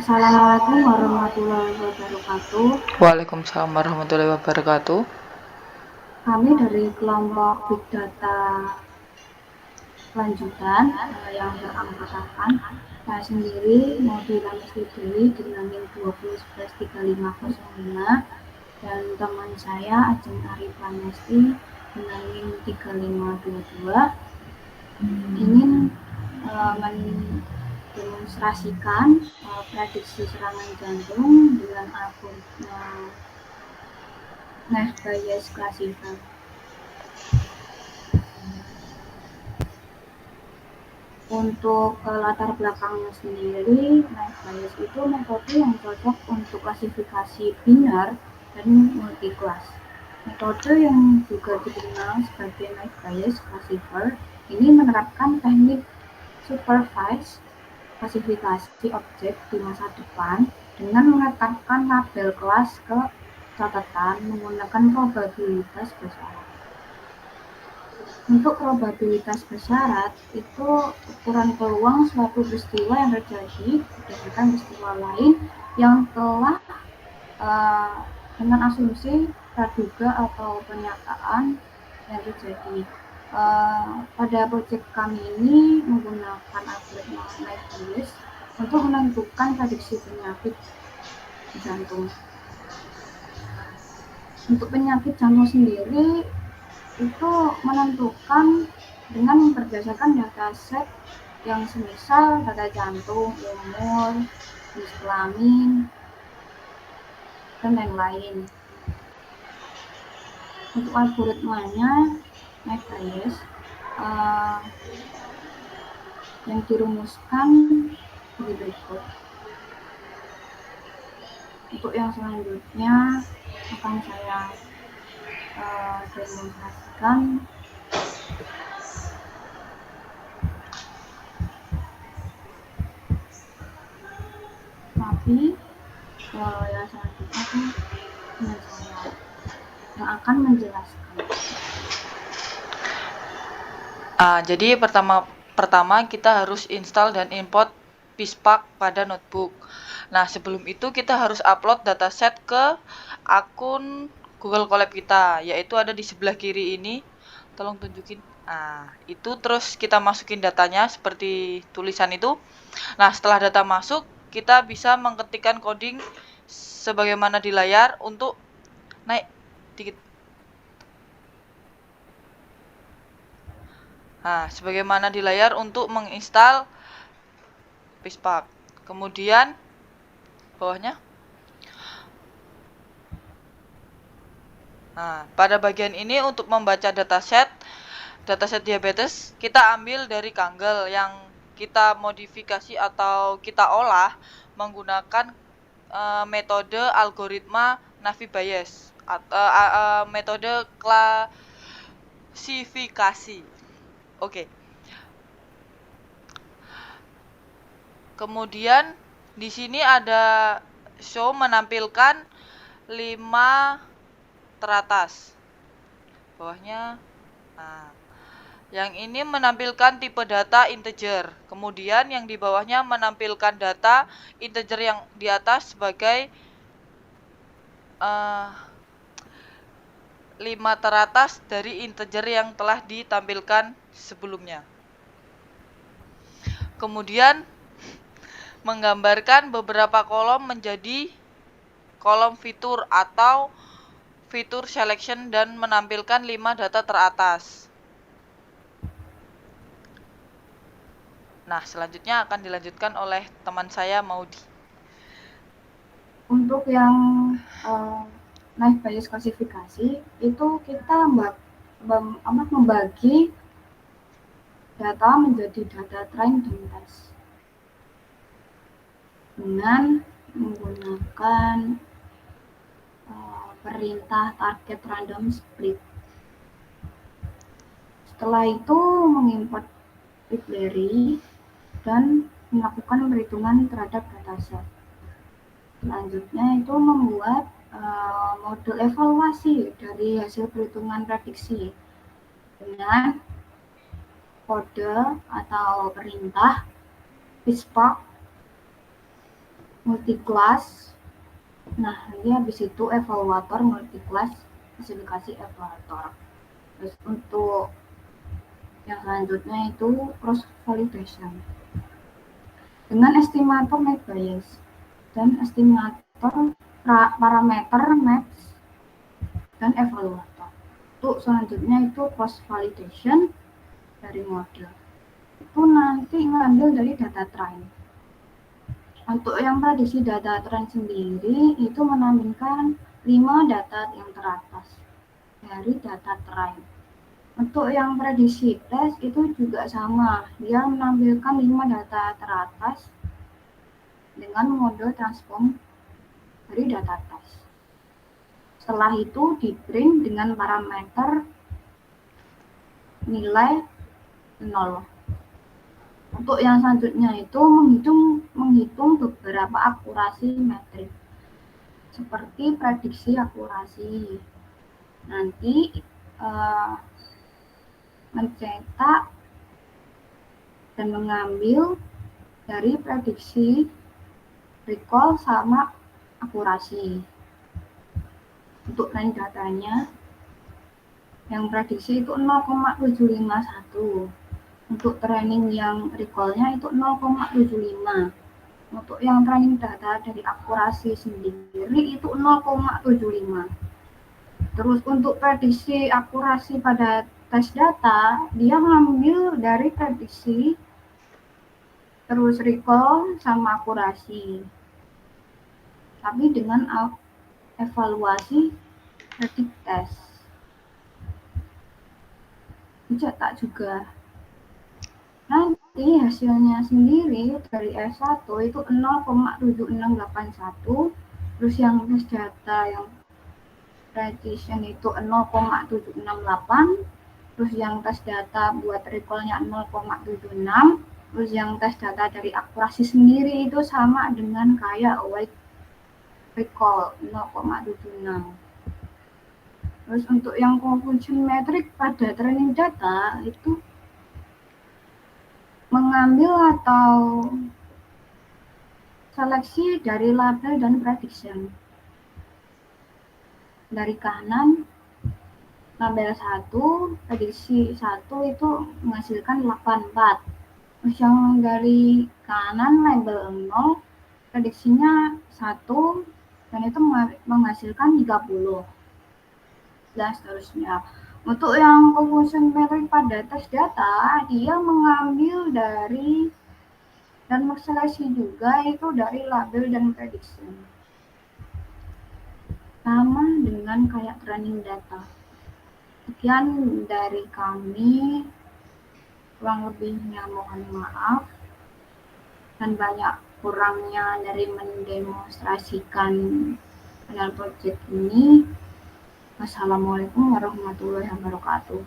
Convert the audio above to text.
Assalamualaikum warahmatullahi wabarakatuh. Waalaikumsalam warahmatullahi wabarakatuh. Kami dari kelompok Big Data lanjutan yang beranggotakan saya sendiri Maudie Dewi dengan NIM 20113505 dan teman saya Ajeng Arif Pranesti dengan NIM 3522 ingin mendemonstrasikan prediksi serangan jantung dengan algoritma Nash Bayes classifier. Untuk latar belakangnya sendiri, Nash Bayes itu metode yang cocok untuk klasifikasi biner dan multi-kelas. Metode yang juga dikenal sebagai Nash Bayes classifier ini menerapkan teknik supervised klasifikasi objek di masa depan dengan menetapkan label kelas ke catatan menggunakan probabilitas bersyarat. Untuk probabilitas bersyarat itu ukuran peluang suatu peristiwa yang terjadi berdasarkan peristiwa lain yang telah dengan asumsi praduga atau penyataan yang terjadi. Pada proyek kami ini menggunakan algoritma Nash Bayes untuk menentukan prediksi penyakit jantung. Untuk penyakit jantung sendiri itu menentukan dengan berdasarkan dataset yang semisal data jantung, umur, jenis kelamin, dan lain-lain. Untuk algoritmanya Nash Bayes yang dirumuskan sebagai berikut. Untuk yang selanjutnya akan saya demonstrasikan. Tapi yang selanjutnya itu dengan saya yang akan menjelaskan. Jadi pertama kita harus install dan import PySpark pada notebook. Nah, sebelum itu kita harus upload dataset ke akun Google Colab kita, yaitu ada di sebelah kiri ini. Tolong tunjukin. Itu terus kita masukin datanya seperti tulisan itu. Nah, setelah data masuk, kita bisa mengetikkan coding sebagaimana di layar untuk naik dikit. Nah, sebagaimana di layar untuk menginstal PySpark. Kemudian bawahnya. Nah, pada bagian ini untuk membaca dataset diabetes kita ambil dari Kaggle yang kita modifikasi atau kita olah menggunakan metode algoritma Navi Bayes atau metode klasifikasi. Oke. Kemudian di sini ada show menampilkan 5 teratas. Bawahnya. Nah, yang ini menampilkan tipe data integer. Kemudian yang di bawahnya menampilkan data integer yang di atas sebagai 5 teratas dari integer yang telah ditampilkan sebelumnya. Kemudian menggambarkan beberapa kolom menjadi kolom fitur atau fitur selection dan menampilkan 5 data teratas. Nah, selanjutnya akan dilanjutkan oleh teman saya, Maudie. Untuk yang Nash Bayes klasifikasi itu kita membagi data menjadi data train dan test dengan menggunakan perintah target random split. Setelah itu mengimport library dan melakukan perhitungan terhadap dataset. Selanjutnya itu membuat model evaluasi dari hasil perhitungan prediksi dengan kode atau perintah PySpark multi-class. Nah, nanti habis itu evaluator multi-class, spesifikasi evaluator. Terus untuk yang selanjutnya itu cross validation dengan estimator net bias dan estimator parameter match dan evaluator. Untuk selanjutnya itu cross validation dari model. Itu nanti ngambil dari data train. Untuk yang prediksi data train sendiri itu menampilkan 5 data yang teratas dari data train. Untuk yang prediksi test itu juga sama, dia menampilkan 5 data teratas dengan model transform dari data test. Setelah itu di print dengan parameter nilai 0. Untuk yang selanjutnya itu menghitung beberapa akurasi metrik seperti prediksi akurasi. Nanti mencetak dan mengambil dari prediksi, recall sama akurasi. Untuk range datanya yang prediksi itu 0,751. Untuk training yang recall-nya itu 0,75. Untuk yang training data dari akurasi sendiri itu 0,75. Terus untuk prediksi akurasi pada tes data, dia ngambil dari prediksi, terus recall sama akurasi. Tapi dengan evaluasi predik tes. Dicetak juga. Nanti hasilnya sendiri dari S1 itu 0,7681, terus yang tes data yang precision itu 0,768, terus yang tes data buat recall-nya 0,76, terus yang tes data dari akurasi sendiri itu sama dengan kayak await recall 0,76. Terus untuk yang confusion metric pada training data itu mengambil atau seleksi dari label dan prediction. Dari kanan label 1, prediksi 1 itu menghasilkan 84. Terus yang dari kanan label 0, prediksinya 1 dan itu menghasilkan 30. Dan seterusnya. Untuk yang confusion metric pada tes data, dia mengambil dari dan seleksi juga itu dari label dan prediction. Sama dengan kayak training data. Sekian dari kami, kurang lebihnya mohon maaf dan banyak kurangnya dari mendemonstrasikan panel project ini. Wassalamualaikum warahmatullahi wabarakatuh.